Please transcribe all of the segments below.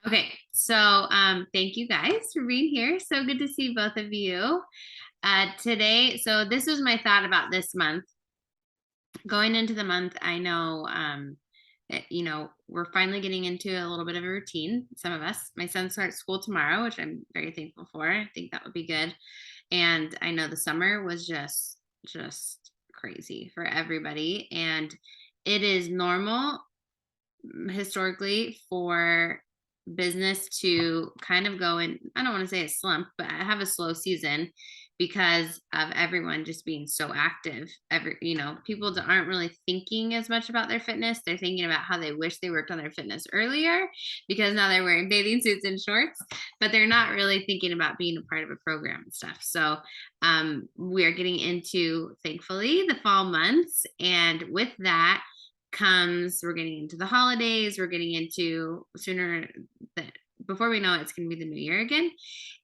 Okay, so thank you guys for being here. So good to see both of you today. So this was my thought about this month. Going into the month, I know we're finally getting into a little bit of a routine. Some of us. My son starts school tomorrow, which I'm very thankful for. I think that would be good. And I know the summer was just crazy for everybody, and it is normal historically for business to kind of go in, I don't want to say a slump, but I have a slow season because of everyone just being so active. People aren't really thinking as much about their fitness. They're thinking about how they wish they worked on their fitness earlier because now they're wearing bathing suits and shorts, but they're not really thinking about being a part of a program and stuff. So we are getting into, thankfully, the fall months. And with that, we're getting into the holidays, we're getting into sooner that before we know it, it's going to be the new year again.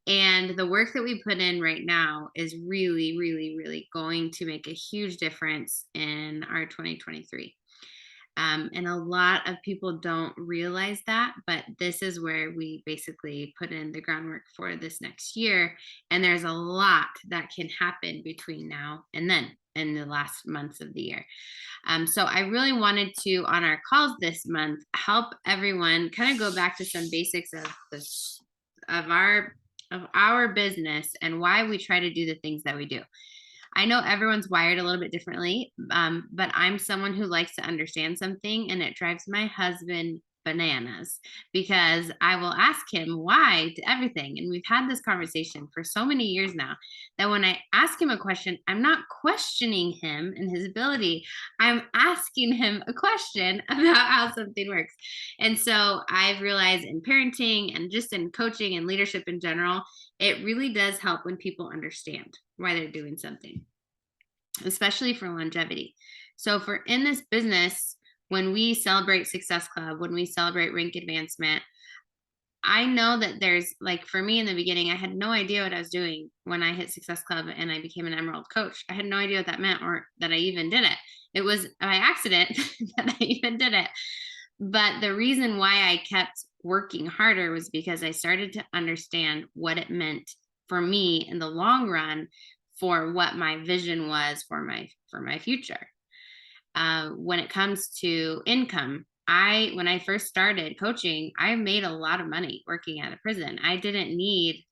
And the work that we put in right now is really, really, really going to make a huge difference in our 2023. And a lot of people don't realize that, but this is where we basically put in the groundwork for this next year. And there's a lot that can happen between now and then in the last months of the year. So I really wanted to, on our calls this month, help everyone kind of go back to some basics of this of our business and why we try to do the things that we do. I know everyone's wired a little bit differently, but I'm someone who likes to understand something, and it drives my husband bananas because I will ask him why to everything. And we've had this conversation for so many years now that when I ask him a question, I'm not questioning him and his ability. I'm asking him a question about how something works. And so I've realized in parenting and just in coaching and leadership in general, it really does help when people understand why they're doing something, especially for longevity. So for in this business, when we celebrate Success Club, when we celebrate rank advancement, I know that there's, like, for me in the beginning, I had no idea what I was doing when I hit Success Club and I became an Emerald coach. I had no idea what that meant or that I even did it. It was by accident that I even did it. But the reason why I kept working harder was because I started to understand what it meant for me in the long run, for what my vision was for my future. When it comes to income, when I first started coaching, I made a lot of money working at a prison. I didn't need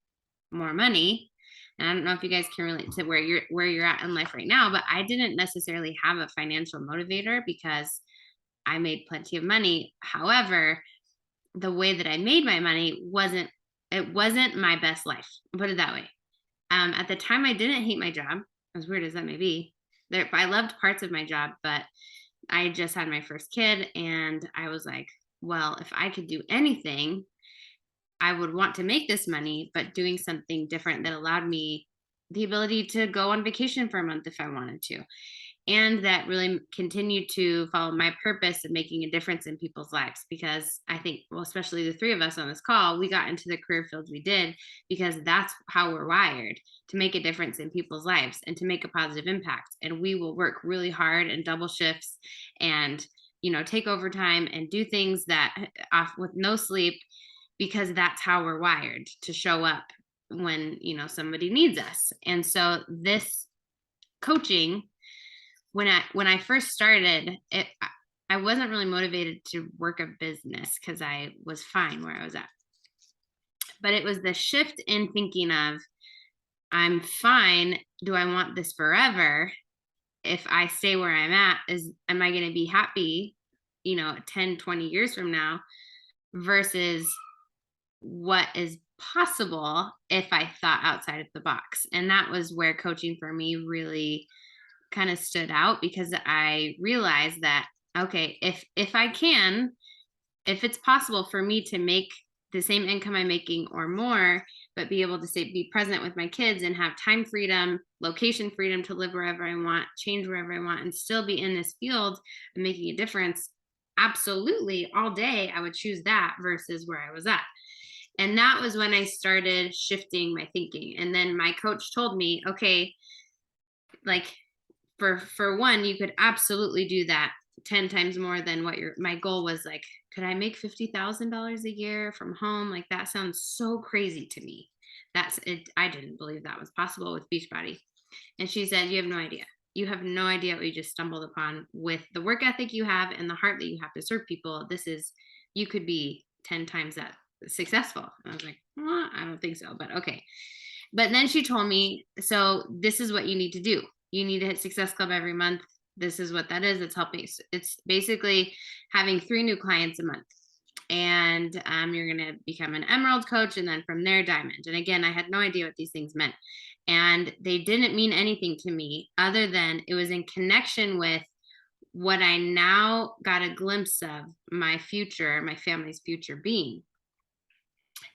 more money. And I don't know if you guys can relate to where you're at in life right now, but I didn't necessarily have a financial motivator because I made plenty of money. However, the way that I made my money wasn't my best life. I'll put it that way. At the time, I didn't hate my job, as weird as that may be. I loved parts of my job, but I just had my first kid, and I was like, well, if I could do anything, I would want to make this money, but doing something different that allowed me the ability to go on vacation for a month if I wanted to, and that really continued to follow my purpose of making a difference in people's lives. Because I think, well, especially the three of us on this call, we got into the career fields we did because that's how we're wired, to make a difference in people's lives and to make a positive impact. And we will work really hard and double shifts and take overtime and do things that off with no sleep, because that's how we're wired to show up when somebody needs us. And so this coaching, when I first started it, I wasn't really motivated to work a business because I was fine where I was at. But it was the shift in thinking of, I'm fine. Do I want this forever? If I stay where I'm at, am I going to be happy, 10, 20 years from now, versus what is possible if I thought outside of the box? And that was where coaching for me really kind of stood out, because I realized that, okay, if it's possible for me to make the same income I'm making or more, but be able to be present with my kids and have time freedom, location freedom to live wherever I want, change wherever I want, and still be in this field and making a difference, absolutely, all day, I would choose that versus where I was at. And that was when I started shifting my thinking. And then my coach told me, okay, like, for one, you could absolutely do that 10 times more than what my goal was. Like, could I make $50,000 a year from home? Like, that sounds so crazy to me. That's it. I didn't believe that was possible with Beachbody. And she said, you have no idea. You have no idea what you just stumbled upon with the work ethic you have and the heart that you have to serve people. You could be 10 times that successful. And I was like, well, I don't think so, but okay. But then she told me, so this is what you need to do. You need to hit Success Club every month. This is what that is. It's helping. It's basically having 3 new clients a month. And you're going to become an Emerald coach. And then from there, Diamond. And again, I had no idea what these things meant. And they didn't mean anything to me other than it was in connection with what I now got a glimpse of my future, my family's future being.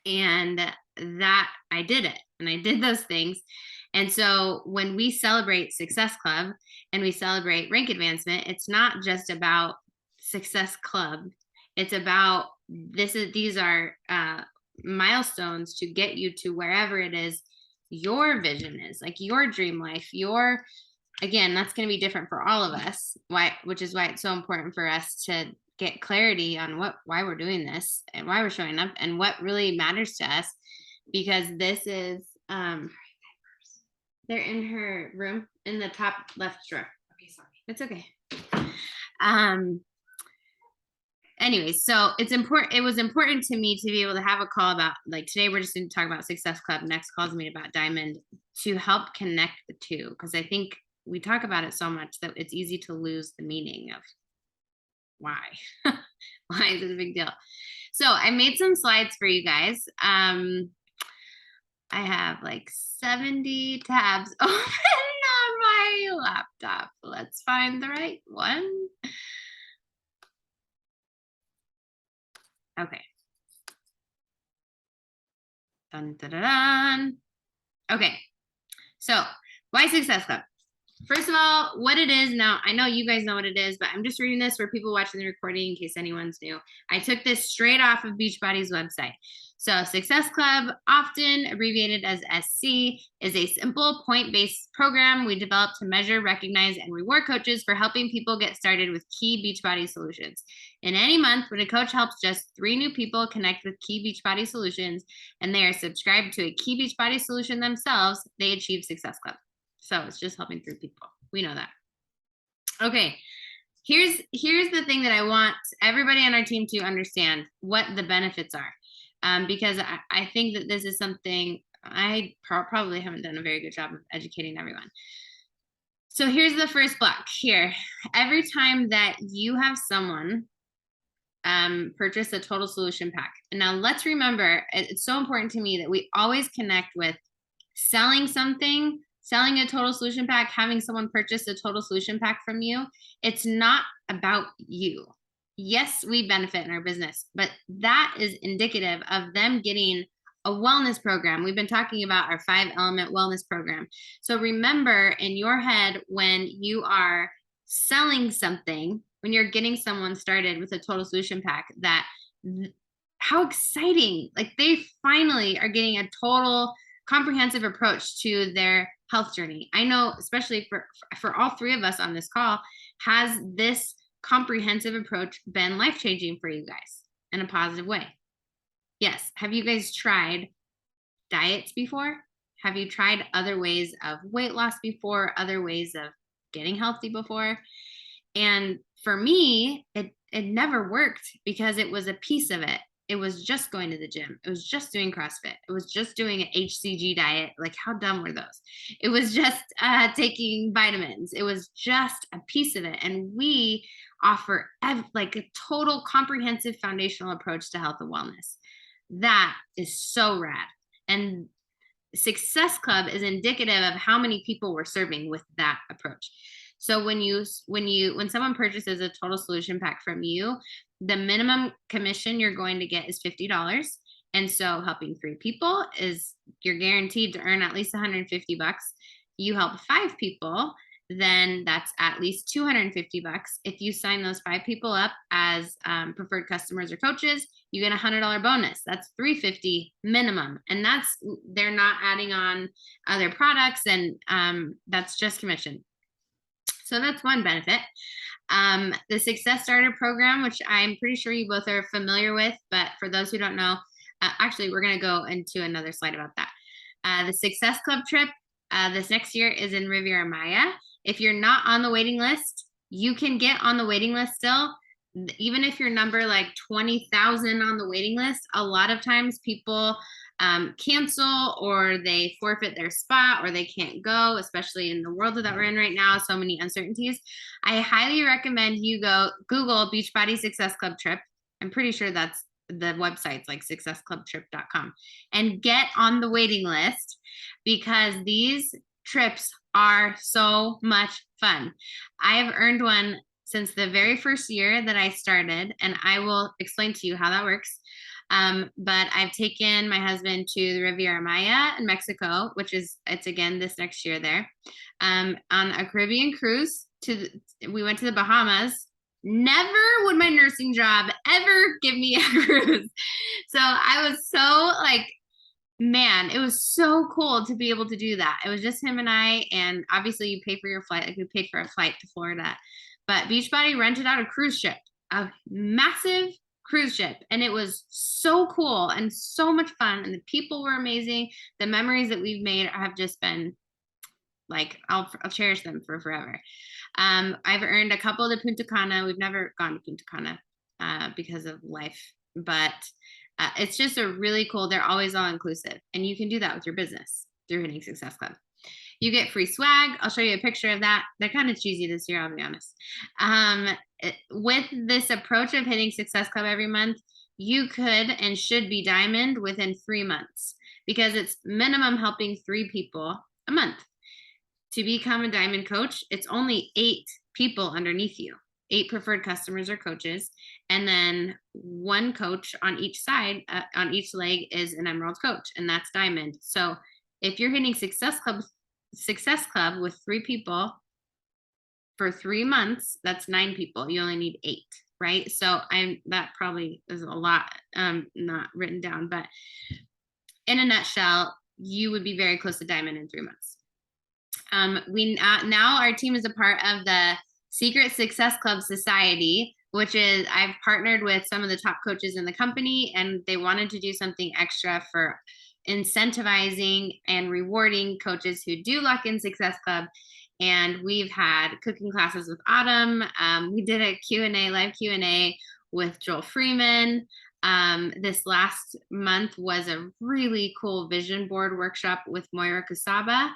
And that I did it. And I did those things. And so when we celebrate Success Club and we celebrate rank advancement, it's not just about Success Club. It's about these are milestones to get you to wherever it is your vision is, like your dream life. Again, that's going to be different for all of us, which is why it's so important for us to get clarity on why we're doing this and why we're showing up and what really matters to us, because this is they're in her room in the top left drawer. Okay, sorry. It's okay. Anyways, so it's important. It was important to me to be able to have a call about, like, today we're just going to talk about Success Club. Next call's me about Diamond, to help connect the two, because I think we talk about it so much that it's easy to lose the meaning of why. Why is it a big deal? So I made some slides for you guys. I have like 70 tabs open on my laptop. Let's find the right one. Okay. Dun, dun, dun, dun. Okay. So why Success Club? First of all, what it is now, I know you guys know what it is, but I'm just reading this for people watching the recording in case anyone's new. I took this straight off of Beachbody's website. So Success Club, often abbreviated as SC, is a simple point-based program we developed to measure, recognize, and reward coaches for helping people get started with key Beachbody solutions. In any month, when a coach helps just 3 new people connect with key Beachbody solutions, and they are subscribed to a key Beachbody solution themselves, they achieve Success Club. So it's just helping 3 people. We know that. Okay, here's the thing that I want everybody on our team to understand what the benefits are. Because I think that this is something I probably haven't done a very good job of educating everyone. So here's the first block here. Every time that you have someone purchase a total solution pack. And now let's remember, it's so important to me that we always connect with selling something, selling a total solution pack, having someone purchase a total solution pack from you. It's not about you. Yes, we benefit in our business, but that is indicative of them getting a wellness program. We've been talking about our 5-element wellness program. So remember in your head, when you are selling something, when you're getting someone started with a total solution pack, that how exciting, like they finally are getting a total comprehensive approach to their health journey. I know, especially for all 3 of us on this call, has this comprehensive approach been life-changing for you guys in a positive way? Yes. Have you guys tried diets before? Have you tried other ways of weight loss before, other ways of getting healthy before? And for me, it never worked because it was a piece of it. It was just going to the gym. It was just doing CrossFit. It was just doing an HCG diet. Like, how dumb were those? It was just taking vitamins. It was just a piece of it. And we offer like a total comprehensive foundational approach to health and wellness. That is so rad. And Success Club is indicative of how many people we're serving with that approach. So when someone purchases a total solution pack from you, the minimum commission you're going to get is $50. And so helping 3 people is, you're guaranteed to earn at least $150. You help 5 people, then that's at least $250. If you sign those 5 people up as preferred customers or coaches, you get a $100 bonus. That's $350 minimum. And they're not adding on other products, and that's just commission. So that's one benefit. The Success Starter program, which I'm pretty sure you both are familiar with, but for those who don't know, actually, we're going to go into another slide about that. The Success Club trip this next year is in Riviera Maya. If you're not on the waiting list, you can get on the waiting list still. Even if you're number like 20,000 on the waiting list, a lot of times people cancel or they forfeit their spot or they can't go, especially in the world that we're in right now, so many uncertainties. I highly recommend you go Google Beachbody Success Club trip. I'm pretty sure that's the website's like successclubtrip.com, and get on the waiting list because these trips are so much fun. I have earned one since the very first year that I started, and I will explain to you how that works. But I've taken my husband to the Riviera Maya in Mexico, which is, it's again this next year there, on a Caribbean cruise. We went to the Bahamas. Never would my nursing job ever give me a cruise. So I was so like, man, it was so cool to be able to do that. It was just him and I, and obviously you pay for your flight. Like we paid for a flight to Florida, but Beachbody rented out a cruise ship, a massive cruise ship, and it was so cool and so much fun, and the people were amazing. The memories that we've made have just been like, I'll cherish them for forever. I've earned a couple to Punta Cana. We've never gone to Punta Cana because of life, but it's just a really cool, they're always all inclusive, and you can do that with your business through Hitting Success Club. You get free swag. I'll show you a picture of that. They're kind of cheesy this year, I'll be honest. With this approach of Hitting Success Club every month, you could and should be diamond within 3 months because it's minimum helping 3 people a month. To become a diamond coach, it's only 8 people underneath you, 8 preferred customers or coaches, and then 1 coach on each side, on each leg is an emerald coach, and that's diamond. So if you're hitting Success Club with 3 people for 3 months, that's 9 people. You only need 8, right? So that probably is a lot not written down, but in a nutshell, you would be very close to diamond in 3 months. Now our team is a part of the Secret Success Club Society, which is, I've partnered with some of the top coaches in the company, and they wanted to do something extra for incentivizing and rewarding coaches who do Lock In Success Club. And we've had cooking classes with Autumn. We did a Q&A, live Q&A with Joel Freeman. This last month was a really cool vision board workshop with Moira Casaba.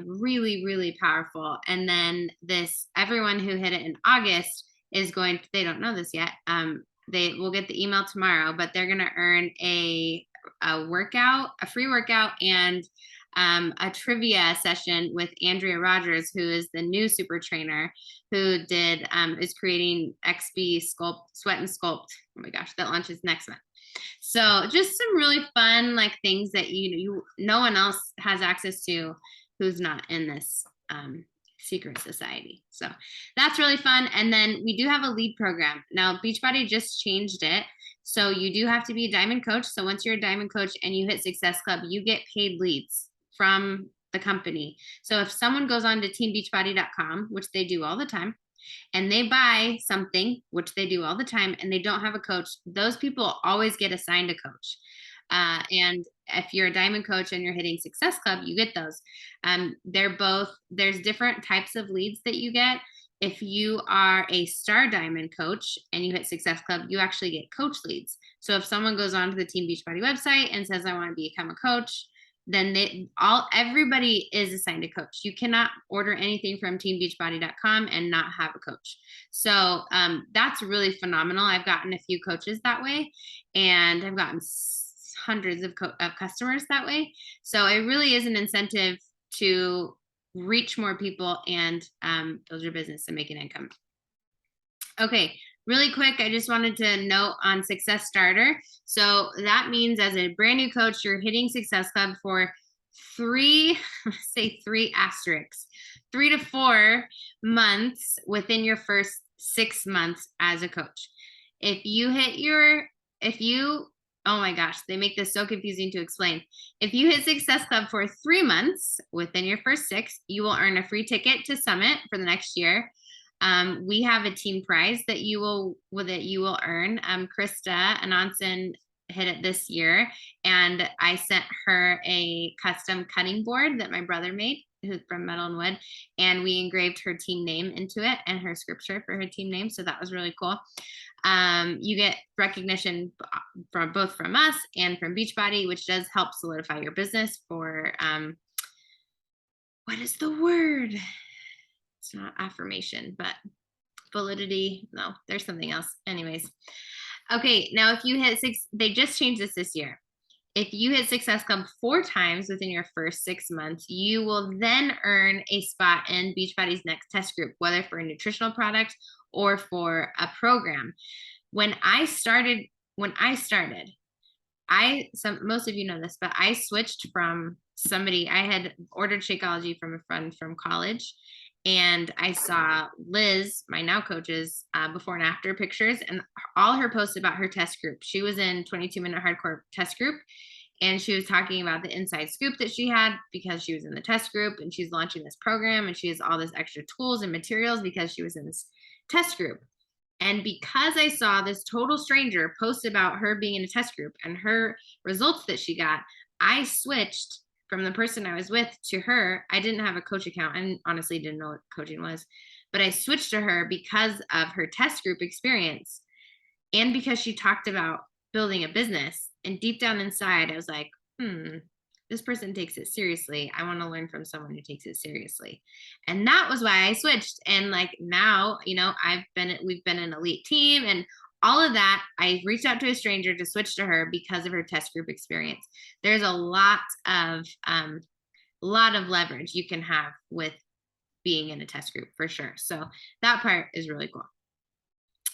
Really, really powerful. And then everyone who hit it in August is going to, they don't know this yet. They will get the email tomorrow, but they're going to earn a free workout and a trivia session with Andrea Rogers, who is the new super trainer who is creating XB Sweat and Sculpt. Oh my gosh, that launches next month. So just some really fun like things that no one else has access to who's not in this secret society. So that's really fun. And then we do have a lead program. Now Beachbody just changed it. So you do have to be a diamond coach. So once you're a diamond coach and you hit Success Club, you get paid leads from the company. So if someone goes on to teambeachbody.com, which they do all the time, and they buy something, which they do all the time, and they don't have a coach, those people always get assigned a coach. And if you're a diamond coach and you're hitting Success Club, you get those. There's different types of leads that you get. If you are a star diamond coach and you hit Success Club, you actually get coach leads. So if someone goes on to the Team Beachbody website and says, I want to become a coach, then everybody is assigned a coach. You cannot order anything from teambeachbody.com and not have a coach. So that's really phenomenal. I've gotten a few coaches that way, and I've gotten hundreds of customers that way. So it really is an incentive to reach more people and build your business and make an income. Okay, really quick, I just wanted to note on Success Starter. So that means as a brand new coach, you're hitting Success Club for 3 asterisks, 3 to 4 months within your first 6 months as a coach. If you Oh my gosh, they make this so confusing to explain. If you hit Success Club for 3 months within your first 6, you will earn a free ticket to Summit for the next year. We have a team prize that you will earn. Krista Anonson hit it this year, and I sent her a custom cutting board that my brother made from Metal and Wood, and we engraved her team name into it and her scripture for her team name. So that was really cool. You get recognition from both from us and from Beachbody, which does help solidify your business for what is the word? It's not affirmation, but validity. No, there's something else. Anyways. Okay, now if you hit 6, they just changed this year. If you hit Success Club 4 times within your first 6 months, you will then earn a spot in Beachbody's next test group, whether for a nutritional product or for a program. When I started, most of you know this, but I switched from somebody. I had ordered Shakeology from a friend from college, and I saw Liz, my now coach's before and after pictures, and all her posts about her test group. She was in 22-minute hardcore test group, and she was talking about the inside scoop that she had because she was in the test group, and she's launching this program, and she has all this extra tools and materials because she was in this test group. And because I saw this total stranger post about her being in a test group and her results that she got, I switched from the person I was with to her. I didn't have a coach account and honestly didn't know what coaching was, but I switched to her because of her test group experience and because she talked about building a business. And deep down inside, I was like, this person takes it seriously. I want to learn from someone who takes it seriously. And that was why I switched. And like now, we've been an elite team and all of that. I reached out to a stranger to switch to her because of her test group experience. There's a lot of leverage you can have with being in a test group for sure. So that part is really cool.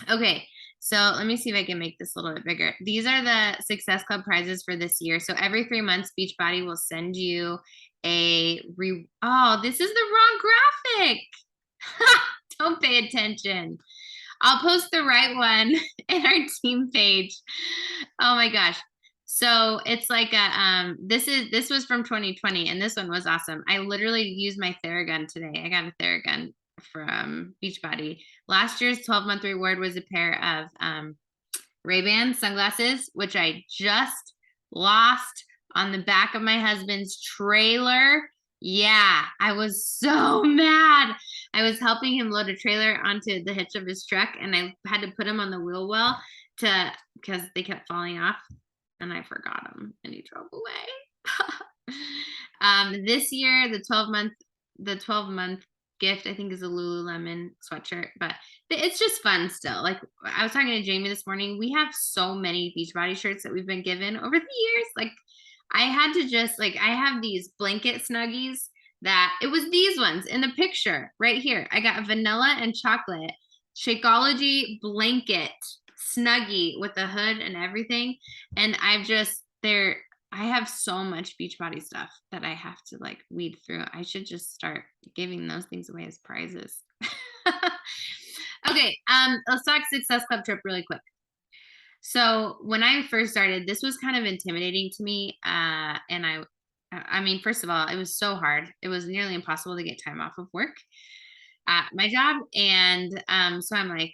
Okay, so let me see if I can make this a little bit bigger. These are the Success Club prizes for this year. So every 3 months, Beachbody will send you oh, this is the wrong graphic. Don't pay attention. I'll post the right one in our team page. Oh my gosh. So it's like this was from 2020 and this one was awesome. I literally used my Theragun today. I got a Theragun from Beachbody. Last year's 12-month reward was a pair of Ray-Ban sunglasses, which I just lost on the back of my husband's trailer. Yeah, I was so mad. I was helping him load a trailer onto the hitch of his truck, and I had to put him on the wheel well because they kept falling off, and I forgot him, and he drove away. This year, the 12-month gift, I think, is a Lululemon sweatshirt, but it's just fun still. Like I was talking to Jamie this morning, we have so many Beachbody shirts that we've been given over the years. Like I had to just I have these blanket snuggies that it was these ones in the picture right here. I got a vanilla and chocolate Shakeology blanket snuggie with the hood and everything. And I have so much Beachbody stuff that I have to weed through. I should just start giving those things away as prizes. Okay, let's talk Success Club trip really quick. So when I first started, this was kind of intimidating to me. And I mean, first of all, it was so hard. It was nearly impossible to get time off of work at my job. And so I'm like,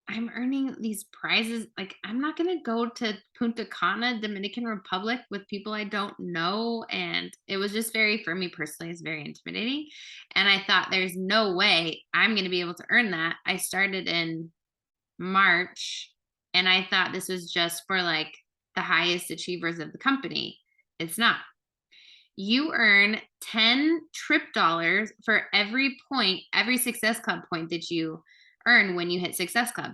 I'm earning these prizes. Like, I'm not going to go to Punta Cana, Dominican Republic with people I don't know. And it was just for me personally, it's very intimidating. And I thought there's no way I'm going to be able to earn that. I started in March and I thought this was just for the highest achievers of the company. It's not. You earn 10 trip dollars for every Success Club point that you earn when you hit Success Club.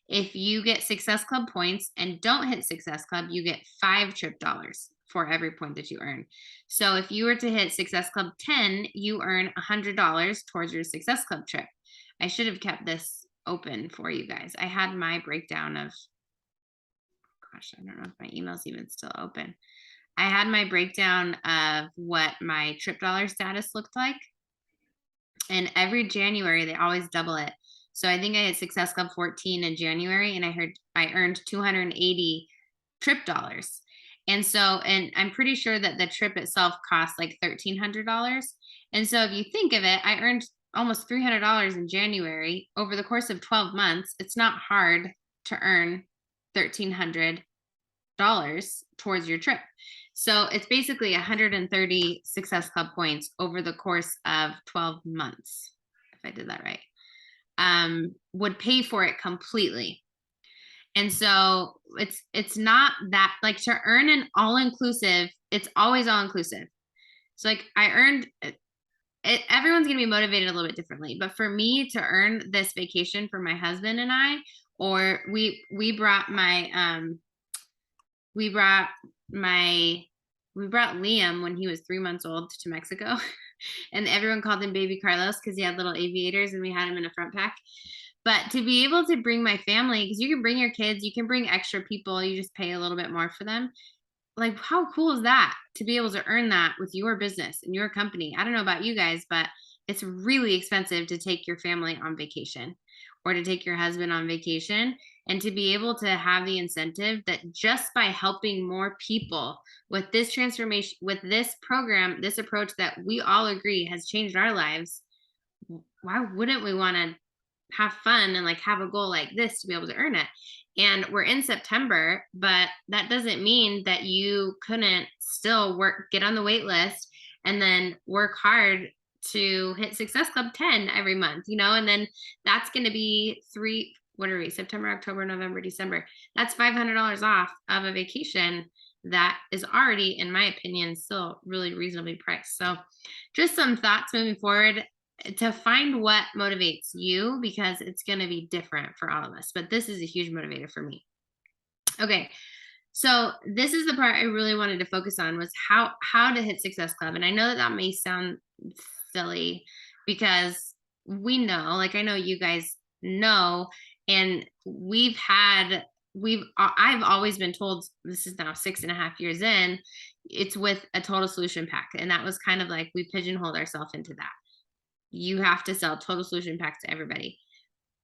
If you get Success Club points and don't hit Success Club, you get 5 trip dollars for every point that you earn. So if you were to hit Success Club 10, you earn $100 towards your Success Club trip. I should have kept this open for you guys. I had my breakdown of, gosh, I don't know if my email's even still open. I had my breakdown of what my trip dollar status looked like. And every January, they always double it. So I think I had Success Club 14 in January, and I earned 280 trip dollars. And so, and I'm pretty sure that the trip itself costs like $1,300. And so if you think of it, I earned almost $300 in January over the course of 12 months. It's not hard to earn $1,300 towards your trip. So it's basically 130 Success Club points over the course of 12 months, if I did that right, would pay for it completely. And so it's not that, like, to earn an all-inclusive, it's always all-inclusive. So like I earned it, everyone's going to be motivated a little bit differently, but for me to earn this vacation for my husband and I, or we brought we brought Liam when he was 3 months old to Mexico and everyone called him baby Carlos because he had little aviators and we had him in a front pack. But to be able to bring my family, because you can bring your kids, you can bring extra people, you just pay a little bit more for them. Like, how cool is that to be able to earn that with your business and your company? I don't know about you guys, but it's really expensive to take your family on vacation or to take your husband on vacation. And to be able to have the incentive that just by helping more people with this transformation, with this program, this approach that we all agree has changed our lives, why wouldn't we want to have fun and like have a goal like this to be able to earn it? And we're in September, but that doesn't mean that you couldn't still get on the wait list and then work hard to hit Success Club 10 every month, and then that's going to be what are we, September, October, November, December. That's $500 off of a vacation that is already, in my opinion, still really reasonably priced. So just some thoughts moving forward to find what motivates you, because it's going to be different for all of us, but this is a huge motivator for me. Okay. So this is the part I really wanted to focus on, was how to hit Success Club. And I know that may sound silly because we know, like, I know you guys know, and I've always been told, this is now 6.5 years in, it's with a total solution pack. And that was kind of like, we pigeonholed ourselves into that. You have to sell total solution packs to everybody.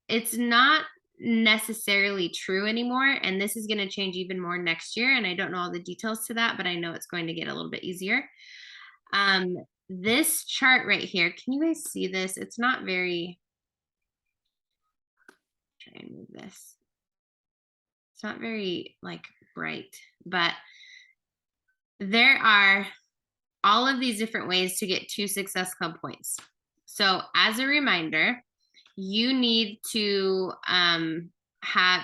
It's not necessarily true anymore. And this is going to change even more next year. And I don't know all the details to that, but I know it's going to get a little bit easier. This chart right here, can you guys see this? It's not very, try and move this. It's not very like bright, but there are all of these different ways to get 2 Success Club points. So as a reminder, you need to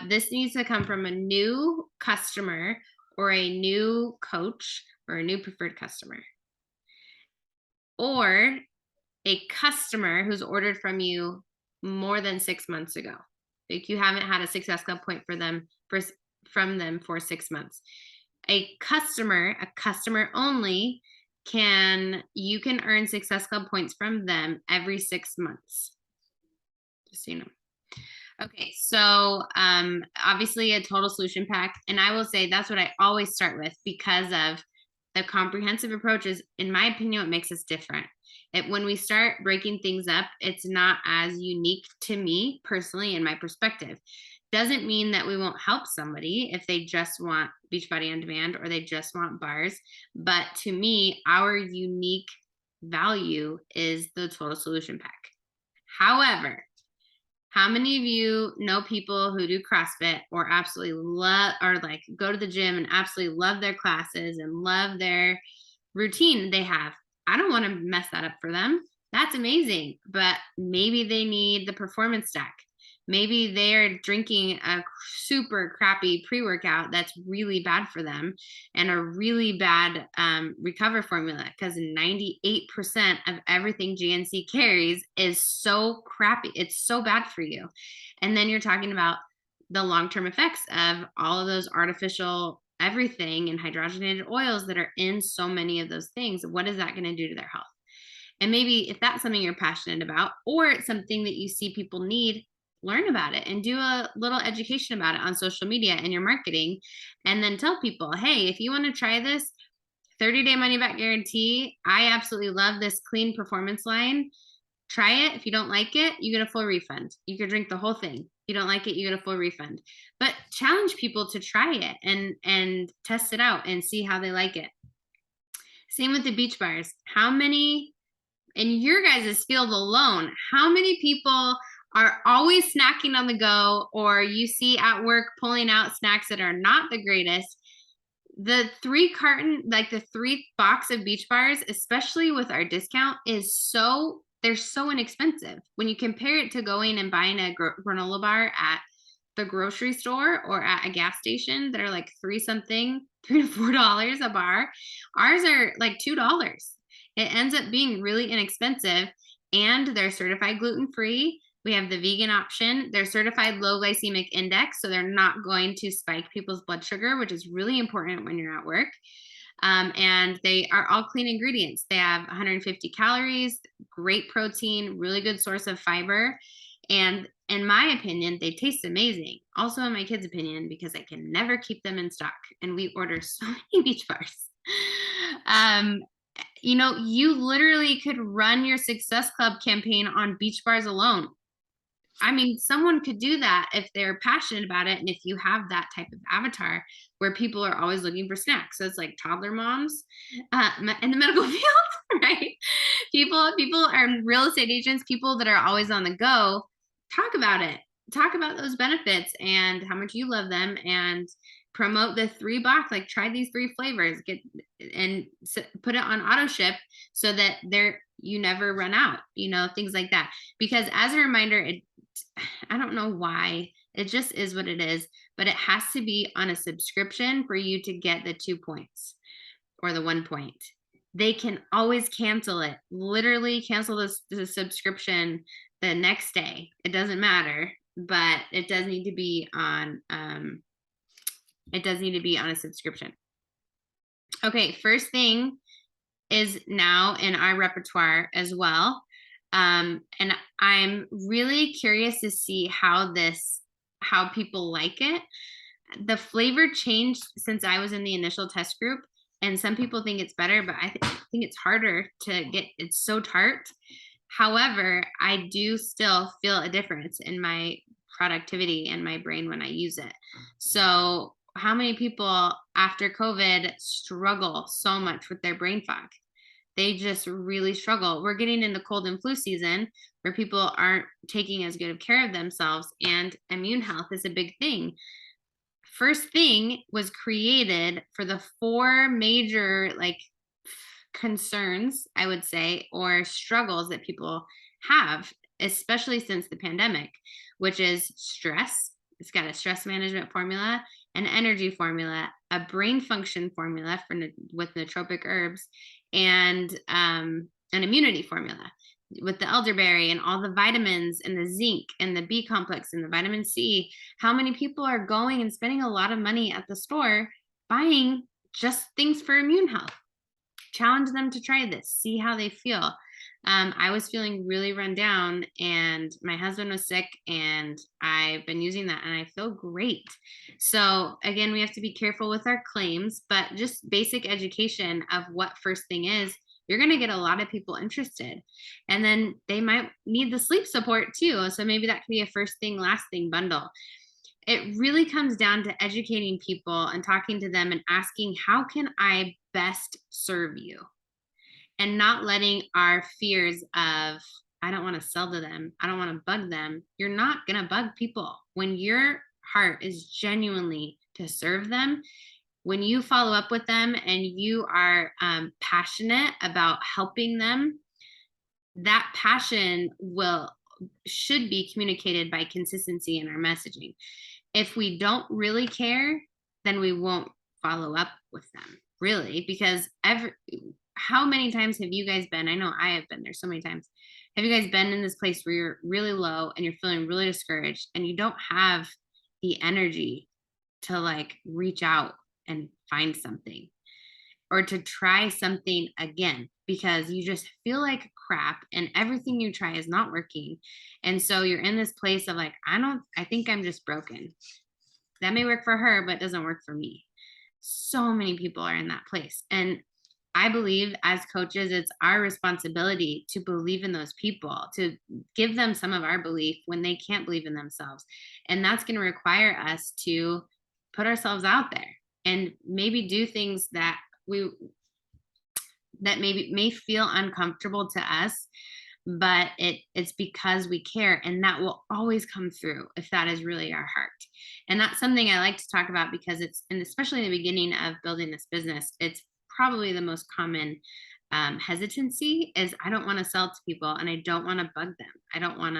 this needs to come from a new customer or a new coach or a new preferred customer, or a customer who's ordered from you more than 6 months ago. Like, you haven't had a Success Club point from them for 6 months. A customer only, you can earn Success Club points from them every 6 months. Just so you know. Okay, so obviously a total solution pack, and I will say that's what I always start with, because of the comprehensive approaches. In my opinion, what makes us different. When we start breaking things up, it's not as unique to me personally in my perspective. Doesn't mean that we won't help somebody if they just want Beachbody on Demand or they just want bars. But to me, our unique value is the total solution pack. However, how many of you know people who do CrossFit or absolutely love, or like go to the gym and absolutely love their classes and love their routine they have? I don't want to mess that up for them. That's amazing. But maybe they need the performance stack. Maybe they're drinking a super crappy pre-workout that's really bad for them, and a really bad recover formula, because 98% of everything GNC carries is so crappy. It's so bad for you. And then you're talking about the long-term effects of all of those artificial everything and hydrogenated oils that are in so many of those things. What is that going to do to their health? And maybe if that's something you're passionate about, or it's something that you see people need, learn about it and do a little education about it on social media and your marketing, and then tell people, hey, if you want to try this 30-day money back guarantee, I absolutely love this clean performance line. Try it. If you don't like it, you get a full refund. You can drink the whole thing. You don't like it, you get a full refund. But challenge people to try it and test it out and see how they like it. Same with the beach bars. How many in your guys' field alone, how many people are always snacking on the go, or you see at work pulling out snacks that are not the greatest? The 3 carton, like the 3 box of beach bars, especially with our discount, they're so inexpensive. When you compare it to going and buying a granola bar at the grocery store or at a gas station that are like 3 something, $3 to $4 a bar, ours are like $2. It ends up being really inexpensive, and they're certified gluten-free. We have the vegan option. They're certified low glycemic index, so they're not going to spike people's blood sugar, which is really important when you're at work. And they are all clean ingredients. They have 150 calories, great protein, really good source of fiber. And in my opinion, they taste amazing. Also, in my kids' opinion, because I can never keep them in stock. And we order so many beach bars. You literally could run your Success Club campaign on beach bars alone. I mean, someone could do that if they're passionate about it, and if you have that type of avatar where people are always looking for snacks. So it's like toddler moms in the medical field, right? People are real estate agents, people that are always on the go. Talk about it. Talk about those benefits and how much you love them, and promote the 3 box. Like, try these 3 flavors, put it on auto ship so that you never run out, things like that. Because as a reminder, I don't know why, it just is what it is, but it has to be on a subscription for you to get the 2 points or the 1 point. They can always cancel it. Literally cancel the subscription the next day. It doesn't matter, but it does need to be on a subscription. Okay, first thing is now in our repertoire as well. And I'm really curious to see how people like it. The flavor changed since I was in the initial test group, and some people think it's better, but I think it's harder to get. It's so tart. However, I do still feel a difference in my productivity and my brain when I use it. So how many people after COVID struggle so much with their brain fog? They just really struggle. We're getting in the cold and flu season where people aren't taking as good of care of themselves, and immune health is a big thing. First thing was created for the 4 major concerns, I would say, or struggles that people have, especially since the pandemic, which is stress. It's got a stress management formula, an energy formula, a brain function formula with nootropic herbs, and an immunity formula with the elderberry and all the vitamins and the zinc and the B complex and the vitamin C. How many people are going and spending a lot of money at the store buying just things for immune health? Challenge them to try this, see how they feel. I was feeling really run down, and my husband was sick, and I've been using that, and I feel great. So again, we have to be careful with our claims, but just basic education of what first thing is, you're going to get a lot of people interested. And then they might need the sleep support too. So maybe that could be a first thing, last thing bundle. It really comes down to educating people and talking to them and asking, how can I best serve you? And not letting our fears of, I don't want to sell to them, I don't want to bug them. You're not going to bug people. When your heart is genuinely to serve them, when you follow up with them and you are passionate about helping them, that passion should be communicated by consistency in our messaging. If we don't really care, then we won't follow up with them, really, because how many times have you guys been? I know I have been there so many times. Have you guys been in this place where you're really low and you're feeling really discouraged and you don't have the energy to reach out and find something or to try something again because you just feel like crap and everything you try is not working? And so you're in this place of I think I'm just broken. That may work for her, but it doesn't work for me. So many people are in that place. And I believe as coaches, it's our responsibility to believe in those people, to give them some of our belief when they can't believe in themselves. And that's going to require us to put ourselves out there and maybe do things that maybe may feel uncomfortable to us, but it's because we care, and that will always come through if that is really our heart. And that's something I like to talk about because it's, and especially in the beginning of building this business, it's probably the most common hesitancy is I don't want to sell to people and I don't want to bug them. I don't want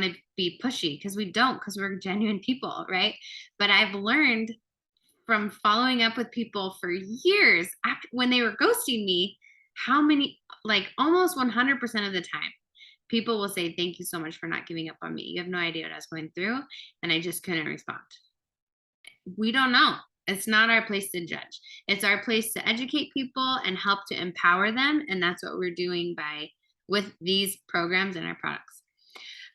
to be pushy, because we don't, because we're genuine people, right? But I've learned from following up with people for years after when they were ghosting me, how many, like almost 100% of the time, people will say, "Thank you so much for not giving up on me. You have no idea what I was going through, and I just couldn't respond." We don't know. It's not our place to judge. It's our place to educate people and help to empower them. And that's what we're doing with these programs and our products.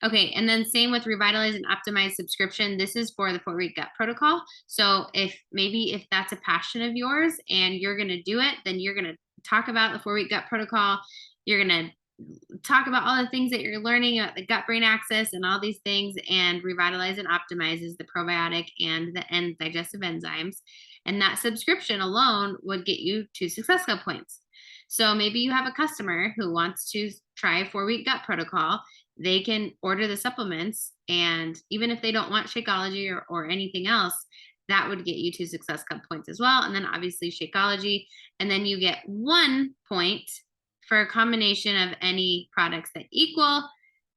Okay, and then same with Revitalize and Optimize subscription. This is for the 4-week gut protocol. So if that's a passion of yours and you're going to do it, then you're going to talk about the 4-week gut protocol. You're going to talk about all the things that you're learning about the gut brain axis and all these things. And Revitalize and Optimize is the probiotic and the digestive enzymes. And that subscription alone would get you 2 Success Club points. So maybe you have a customer who wants to try a 4-week gut protocol. They can order the supplements, and even if they don't want Shakeology or anything else, that would get you 2 Success Club points as well. And then obviously Shakeology, and then you get 1 point for a combination of any products that equal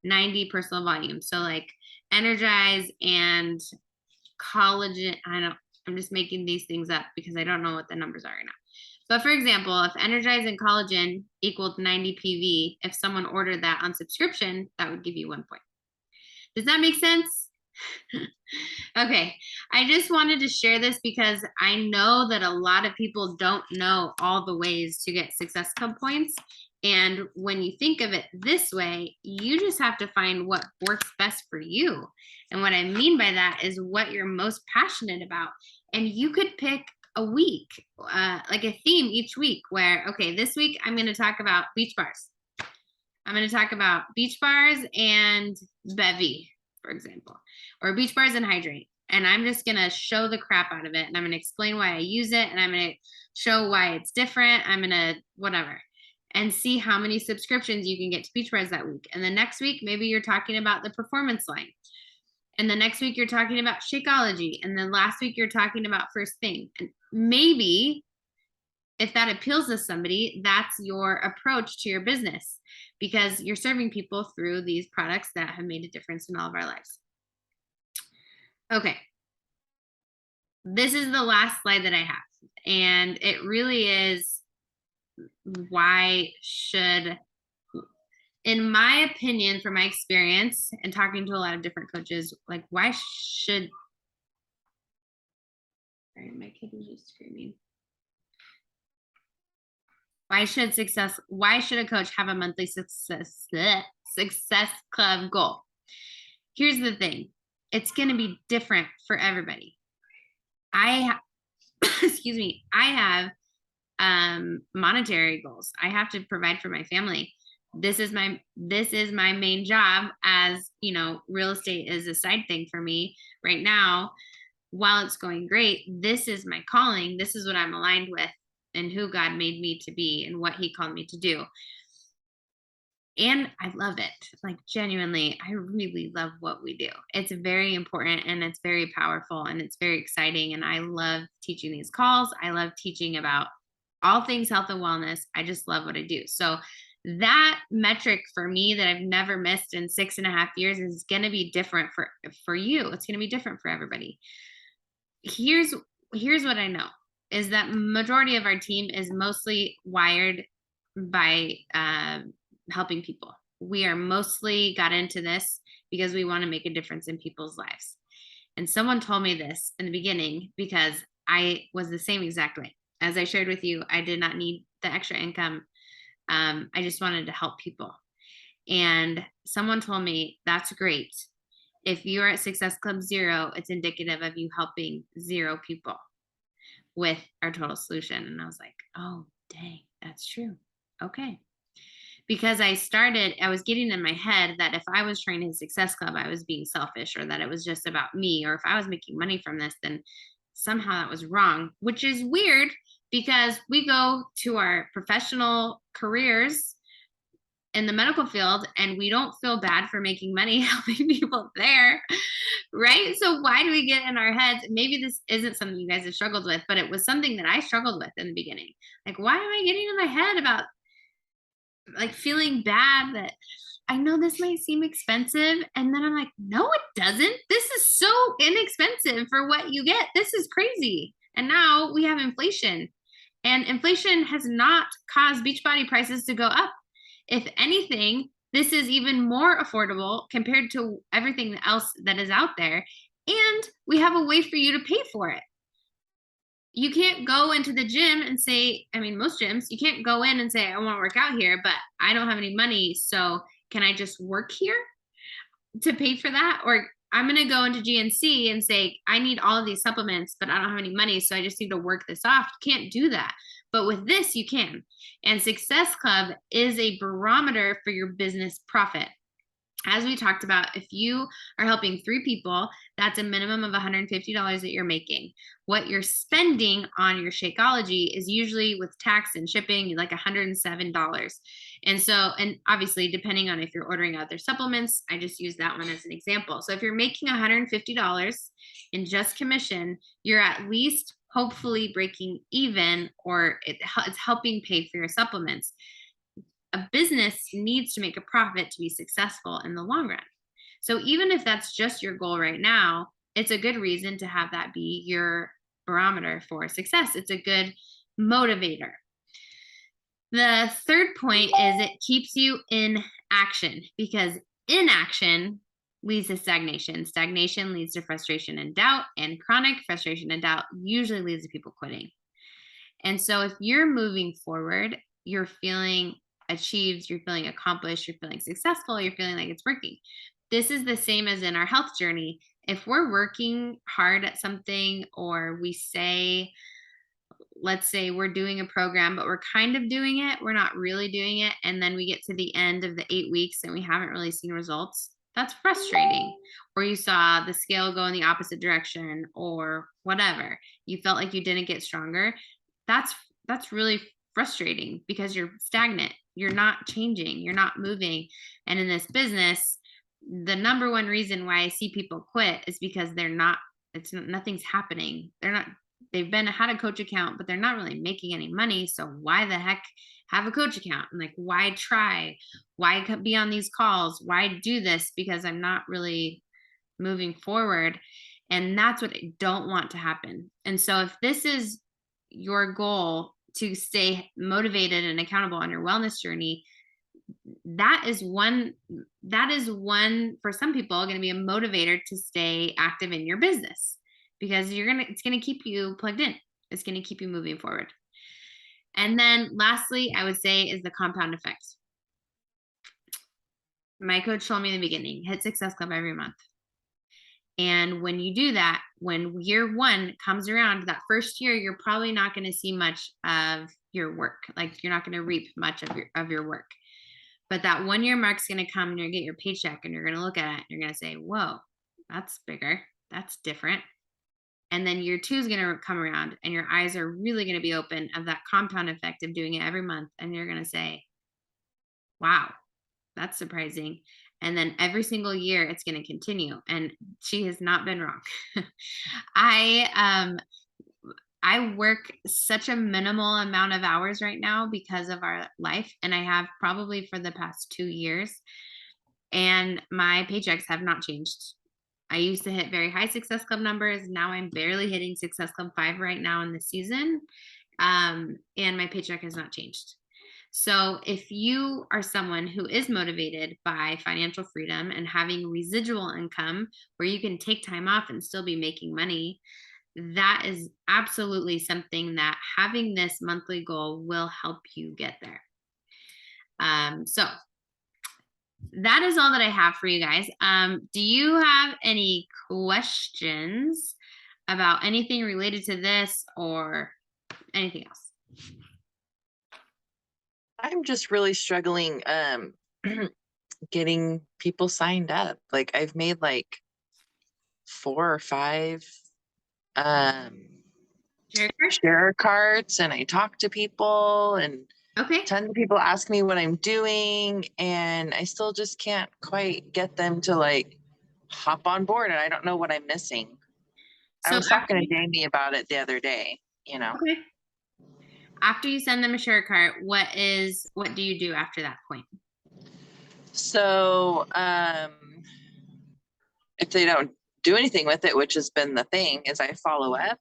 90 personal volume. So like Energize and collagen. I'm just making these things up because I don't know what the numbers are right now. But for example, if Energize and collagen equaled 90 PV, if someone ordered that on subscription, that would give you 1 point. Does that make sense? Okay, I just wanted to share this because I know that a lot of people don't know all the ways to get Success Club points. And when you think of it this way, you just have to find what works best for you. And what I mean by that is what you're most passionate about. And you could pick a week, like a theme each week where, okay, this week I'm going to talk about beach bars. I'm going to talk about beach bars and bevy, for example, or beach bars and hydrate. And I'm just going to show the crap out of it. And I'm going to explain why I use it. And I'm going to show why it's different. I'm going to whatever. And see how many subscriptions you can get to beach bars that week. And the next week, maybe you're talking about the performance line. And the next week you're talking about Shakeology. And then last week you're talking about First Thing. And maybe if that appeals to somebody, that's your approach to your business, because you're serving people through these products that have made a difference in all of our lives. Okay. This is the last slide that I have. And it really is, why should, in my opinion, from my experience and talking to a lot of different coaches, like why should, sorry, my kid was just screaming. Why should a coach have a monthly success club goal? Here's the thing. It's going to be different for everybody. Excuse me, I have monetary goals. I have to provide for my family. This is my main job, as you know, real estate is a side thing for me right now. While it's going great, this is my calling. This is what I'm aligned with and who God made me to be and what he called me to do. And I love it. Like genuinely, I really love what we do. It's very important and it's very powerful and it's very exciting. And I love teaching these calls. I love teaching about all things health and wellness. I just love what I do. So that metric for me that I've never missed in 6.5 years is going to be different for you. It's going to be different for everybody. Here's what I know is that majority of our team is mostly wired by helping people. We are mostly got into this because we want to make a difference in people's lives. And someone told me this in the beginning because I was the same exact way. As I shared with you, I did not need the extra income. I just wanted to help people. And someone told me, that's great. If you're at Success Club 0, it's indicative of you helping 0 people with our total solution. And I was like, oh, Dang, that's true. Okay. Because I was getting in my head that if I was training Success Club, I was being selfish, or that it was just about me, or if I was making money from this, then somehow that was wrong, which is weird because we go to our professional careers in the medical field and we don't feel bad for making money helping people there, right? So why do we get in our heads? Maybe this isn't something you guys have struggled with, but it was something that I struggled with in the beginning. Like, why am I getting in my head about like feeling bad that I know this might seem expensive? And then I'm like, no, it doesn't. This is so inexpensive for what you get. This is crazy. And now we have inflation, and inflation has not caused Beachbody prices to go up. If anything, this is even more affordable compared to everything else that is out there. And we have a way for you to pay for it. You can't go into the gym and say, I mean, most gyms, you can't go in and say, I want to work out here, but I don't have any money. So can I just work here to pay for that? Or I'm going to go into GNC and say, I need all of these supplements, but I don't have any money. So I just need to work this off. You can't do that. But with this, you can. And Success Club is a barometer for your business profit. As we talked about, if you are helping 3 people, that's a minimum of $150 that you're making. What you're spending on your Shakeology is usually with tax and shipping like $107. And so, and obviously, depending on if you're ordering other supplements, I just use that one as an example. So if you're making $150 in just commission, you're at least hopefully breaking even, or it's helping pay for your supplements. A business needs to make a profit to be successful in the long run. So even if that's just your goal right now, it's a good reason to have that be your barometer for success. It's a good motivator. The third point is it keeps you in action, because inaction leads to stagnation. Stagnation leads to frustration and doubt, and chronic frustration and doubt usually leads to people quitting. And so if you're moving forward, you're feeling achieved, you're feeling accomplished, you're feeling successful, you're feeling like it's working. This is the same as in our health journey. If we're working hard at something, or we say, let's say we're doing a program, but we're kind of doing it, we're not really doing it, and then we get to the end of the 8 weeks and we haven't really seen results, that's frustrating. Or you saw the scale go in the opposite direction, or whatever. You felt like you didn't get stronger. That's really frustrating because you're stagnant. You're not changing, you're not moving. And in this business, the number one reason why I see people quit is because nothing's happening. They've had a coach account, but they're not really making any money. So why the heck have a coach account? And like, why try? Why be on these calls? Why do this? Because I'm not really moving forward. And that's what I don't want to happen. And so if this is your goal to stay motivated and accountable on your wellness journey, that is one for some people going to be a motivator to stay active in your business, because it's going to keep you plugged in. It's going to keep you moving forward. And then lastly, I would say, is the compound effect. My coach told me in the beginning, hit Success Club every month. And when you do that, when year 1 comes around, that first year, you're probably not going to see much of your work. Like, you're not going to reap much of your work. But that 1 year mark's going to come and you're going to get your paycheck and you're going to look at it and you're going to say, whoa, that's bigger. That's different. And then year 2 is going to come around and your eyes are really going to be open of that compound effect of doing it every month. And you're going to say, wow, that's surprising. And then every single year it's going to continue. And she has not been wrong. I work such a minimal amount of hours right now because of our life. And I have probably for the past 2 years. And my paychecks have not changed. I used to hit very high Success Club numbers. Now I'm barely hitting Success Club 5 right now in the season. And my paycheck has not changed. So if you are someone who is motivated by financial freedom and having residual income where you can take time off and still be making money, that is absolutely something that having this monthly goal will help you get there. So that is all that I have for you guys. Do you have any questions about anything related to this or anything else? I'm just really struggling getting people signed up. Like I've made like 4 or 5 um Share card? share cards, and I talk to people, and Okay. tons of people ask me what I'm doing, and I still just can't quite get them to like hop on board, and I don't know what I'm missing. I So was after talking to you, Jamie about it the other day, you know. okay. After you send them a share card, what do you do after that point? So if they don't do anything with it, which has been the thing, is I follow up.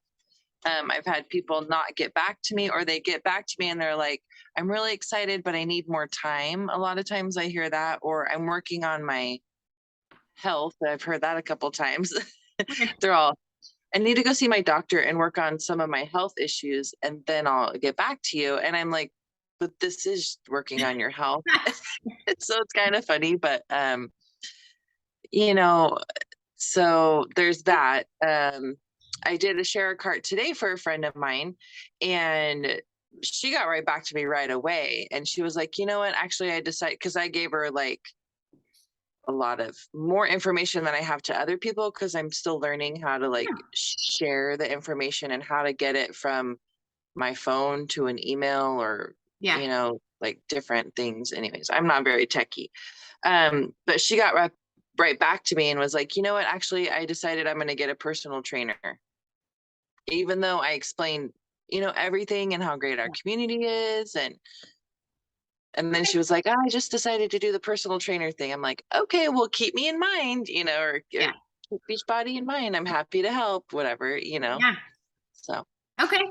I've had people not get back to me, or they get back to me and they're like, I'm really excited, but I need more time. A lot of times I hear that, or I'm working on my health. I've heard that a couple times. Okay. They're all, I need to go see my doctor and work on some of my health issues, and then I'll get back to you. And I'm like, but this is working on your health. So it's kind of funny, but you know, so there's that. I did a share a cart today for a friend of mine, and she got right back to me right away. And she was like, you know what? Actually, I decided, because I gave her like a lot of more information than I have to other people, because I'm still learning how to like Yeah. share the information and how to get it from my phone to an email, or, Yeah. like different things. Anyways, I'm not very techy. But she got right back to me and was like, you know what? Actually, I decided I'm going to get a personal trainer, even though I explained, everything and how great our Yeah. community is. And then Okay. she was like, I just decided to do the personal trainer thing. I'm like, okay, well, keep me in mind, or Yeah. keep Beachbody in mind. I'm happy to help, whatever, Yeah. So, Okay.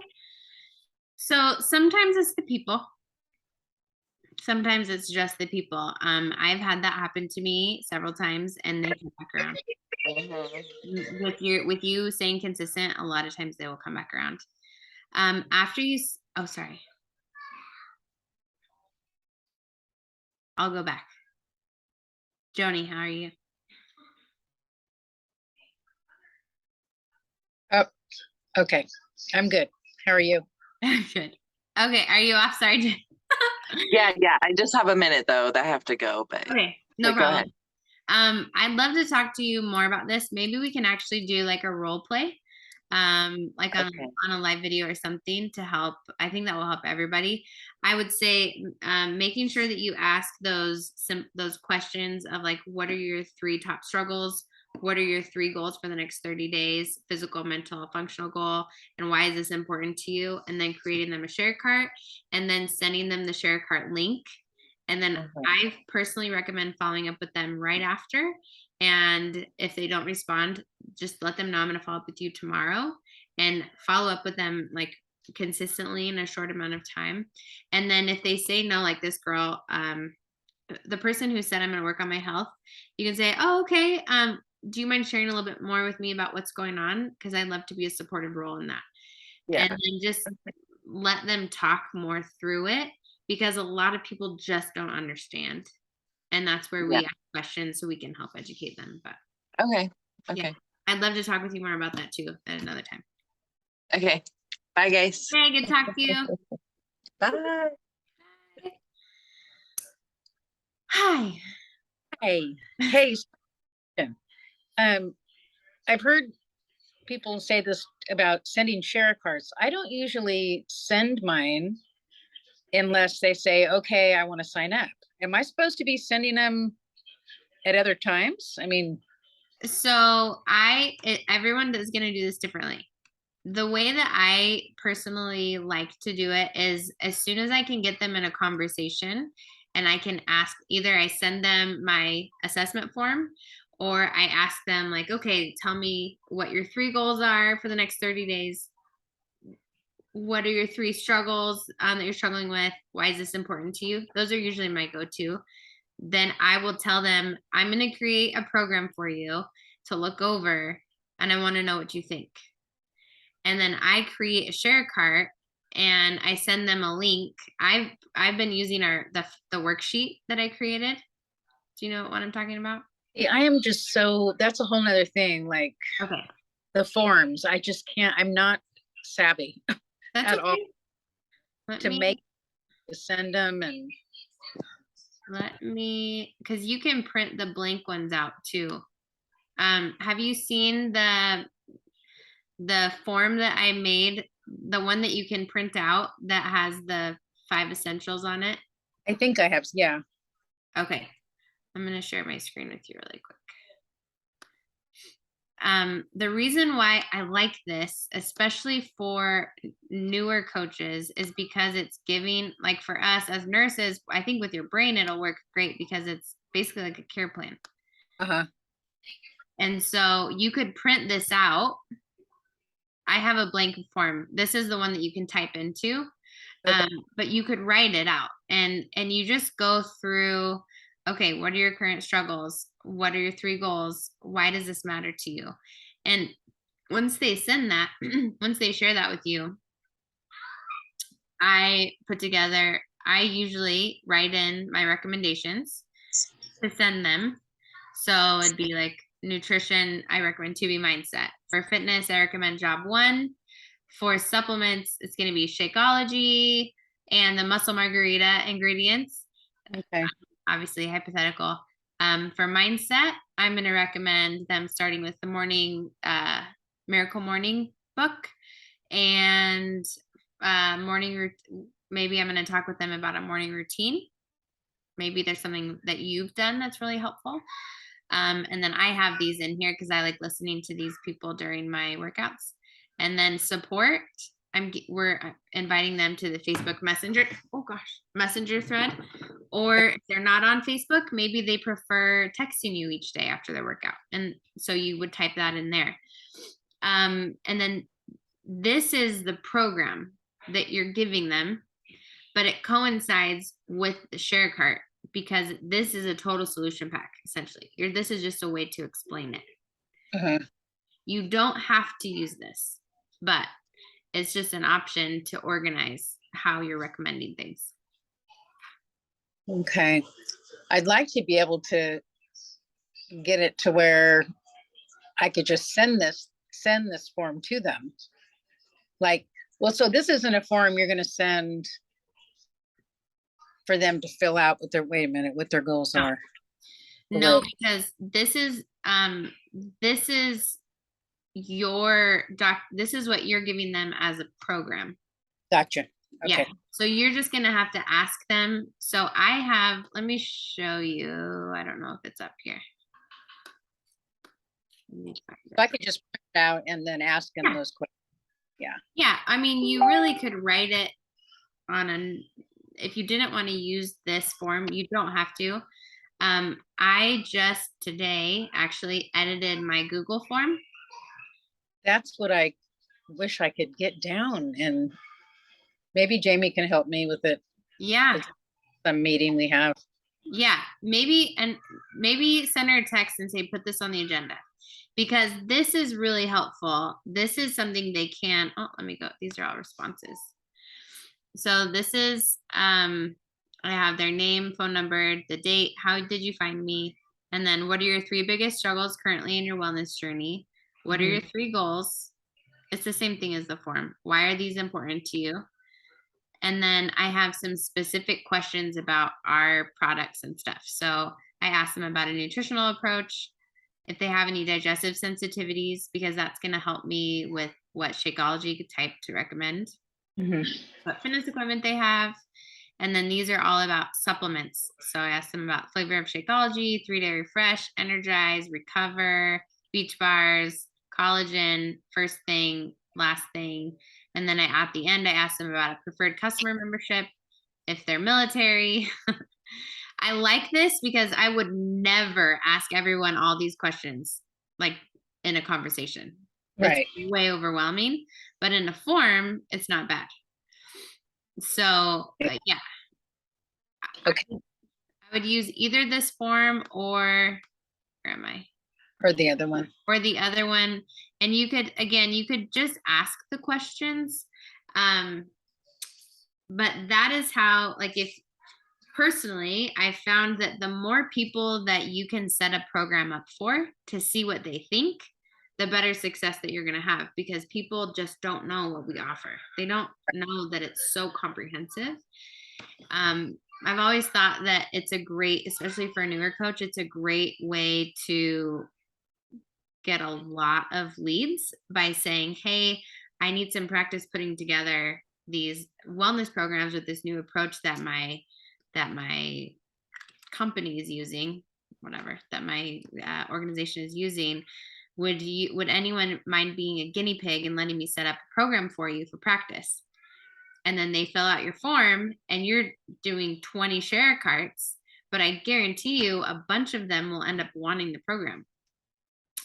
So sometimes it's the people. Sometimes it's just the people. I've had that happen to me several times, and they come back around. mhm. With you staying consistent, a lot of times they will come back around. After you, oh, sorry, I'll go back. Joni, how are you? Oh, okay. I'm good. How are you? Good. Okay, are you off? Sorry. Yeah. I just have a minute though that I have to go, but, Okay, no but go problem. ahead. I'd love to talk to you more about this. Maybe we can actually do like a role play, like Okay. on a live video or something to help. I think that will help everybody. I would say making sure that you ask those questions of like, what are your 3 top struggles? What are your 3 goals for the next 30 days? Physical, mental, functional goal, and why is this important to you? And then creating them a share cart, and then sending them the share cart link. And then Mhm. I personally recommend following up with them right after. And if they don't respond, just let them know I'm going to follow up with you tomorrow, and follow up with them like consistently in a short amount of time. And then if they say no, like this girl, the person who said I'm going to work on my health, you can say, oh, okay. Do you mind sharing a little bit more with me about what's going on? Because I'd love to be a supportive role in that. Yeah. And then just let them talk more through it, because a lot of people just don't understand. And that's where Yeah. we ask questions so we can help educate them. But Okay. yeah, Okay. I'd love to talk with you more about that too at another time. Okay. Bye, guys. Hey, good to talk to you. Bye. Hi. Hey, hey, Susan. I've heard people say this about sending share cards. I don't usually send mine unless they say, okay, I want to sign up. Am I supposed to be sending them at other times? I mean, So everyone is going to do this differently. The way that I personally like to do it is as soon as I can get them in a conversation, and I can ask, either I send them my assessment form, or I ask them like, okay, tell me what your 3 goals are for the next 30 days. What are your 3 struggles that you're struggling with? Why is this important to you? Those are usually my go-to. Then I will tell them, I'm going to create a program for you to look over, and I want to know what you think. And then I create a share cart, and I send them a link. I've been using the worksheet that I created. Do you know what I'm talking about? I am just that's a whole nother thing. Like Okay, the forms, I just can't, I'm not savvy that's at all okay. Let to me make. to send them? And Let me, because you can print the blank ones out too. Have you seen the form that I made, the one that you can print out that has the 5 essentials on it? I think I have, yeah. Okay, I'm gonna share my screen with you really quick. The reason why I like this, especially for newer coaches, is because it's giving, like for us as nurses, I think with your brain, it'll work great because it's basically like a care plan. Uh-huh. And so you could print this out. I have a blank form. This is the one that you can type into. Okay. But you could write it out and you just go through, okay, what are your current struggles? What are your 3 goals? Why does this matter to you? And once they send that, once they share that with you, I usually write in my recommendations to send them. So it'd be like nutrition, I recommend 2B Mindset. For fitness, I recommend Job 1. For supplements, it's going to be Shakeology and the Muscle Margarita ingredients. Okay. Obviously, hypothetical. For mindset, I'm going to recommend them starting with the morning Miracle Morning book and maybe I'm going to talk with them about a morning routine. Maybe there's something that you've done that's really helpful. And then I have these in here because I like listening to these people during my workouts. And then support, we're inviting them to the Facebook Messenger thread. Or if they're not on Facebook, maybe they prefer texting you each day after their workout. And so you would type that in there. And then this is the program that you're giving them, but it coincides with the share cart because this is a total solution pack, essentially. This is just a way to explain it. Uh-huh. You don't have to use this, but it's just an option to organize how you're recommending things. Okay. I'd like to be able to get it to where I could just send this form to them. Like, well, so this isn't a form you're going to send for them to fill out what their goals are. No, because this is this is what you're giving them as a program. Gotcha. Okay. Yeah. So you're just going to have to ask them. So let me show you. I don't know if it's up here. So I could just print it out and then ask them those questions. Yeah. Yeah. I mean, you really could write it if you didn't want to use this form, you don't have to. I just today actually edited my Google form. That's what I wish I could get down, and maybe Jamie can help me with it. Yeah. Some meeting we have. Yeah, maybe send her a text and say, put this on the agenda, because this is really helpful. This is something they can, let me go. These are all responses. So this is, I have their name, phone number, the date, how did you find me? And then what are your 3 biggest struggles currently in your wellness journey? What are your 3 goals? It's the same thing as the form. Why are these important to you? And then I have some specific questions about our products and stuff. So I asked them about a nutritional approach, if they have any digestive sensitivities, because that's going to help me with what Shakeology type to recommend, what fitness equipment they have. And then these are all about supplements. So I asked them about flavor of Shakeology, 3-day refresh, energize, recover, beach bars, collagen, first thing, last thing. And then at the end, I asked them about a preferred customer membership, if they're military. I like this because I would never ask everyone all these questions, like in a conversation. Right. It's way overwhelming, but in a form, it's not bad. So yeah. Okay. I would use either this form or where am I? Or the other one. Or the other one. And you could just ask the questions. But that is how, like, if personally, I found that the more people that you can set a program up for to see what they think, the better success that you're going to have, because people just don't know what we offer. They don't know that it's so comprehensive. I've always thought that it's a great, especially for a newer coach, it's a great way to get a lot of leads by saying, hey, I need some practice putting together these wellness programs with this new approach that my company is using, whatever, that my organization is using. Would anyone mind being a guinea pig and letting me set up a program for you for practice? And then they fill out your form and you're doing 20 share carts, but I guarantee you a bunch of them will end up wanting the program.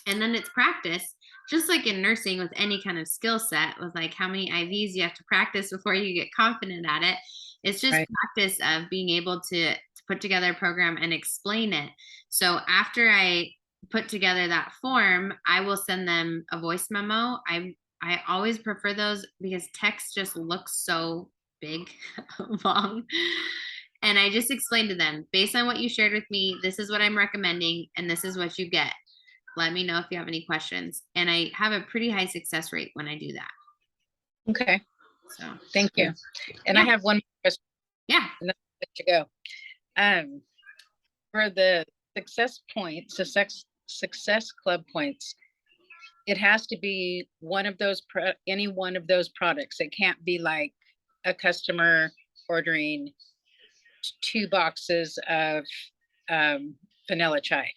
And then it's practice, just like in nursing with any kind of skill set, with like how many IVs you have to practice before you get confident at it. It's just Right. practice of being able to put together a program and explain it. So after I put together that form, I will send them a voice memo. I always prefer those because text just looks so big, long. And I just explained to them, based on what you shared with me, this is what I'm recommending, and this is what you get. Let me know if you have any questions. And I have a pretty high success rate when I do that. Okay. So Thank you. And I Yeah. have one more question. Yeah. And then I'll let you go. For the success points, the success club points, it has to be one of those, any one of those products. It can't be like a customer ordering 2 boxes of vanilla chai.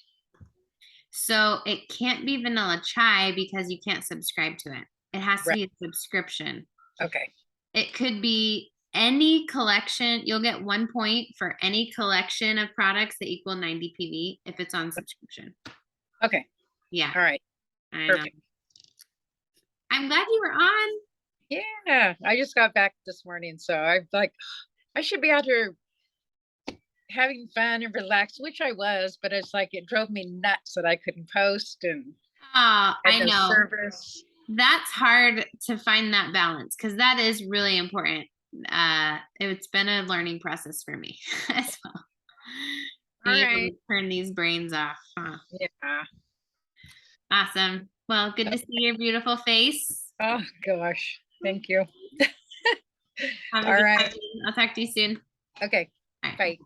So it can't be vanilla chai because you can't subscribe to it. It has to Right. be a subscription. Okay. It could be any collection. You'll get 1 point for any collection of products that equal 90 PV if it's on subscription. Okay. Yeah. All right. I know. Perfect. I'm glad you were on. Yeah. I just got back this morning, so I'm like, I should be out here having fun and relaxed, which I was, but it's like it drove me nuts that I couldn't post and Oh, had I no know. service. That's hard to find that balance because that is really important. It's been a learning process for me as well. Being able right. to turn these brains off. Huh? Yeah. Awesome. Well, good to see your beautiful face. Oh gosh. Thank you. Have a All good right. afternoon. I'll talk to you soon. Okay. All right. Bye.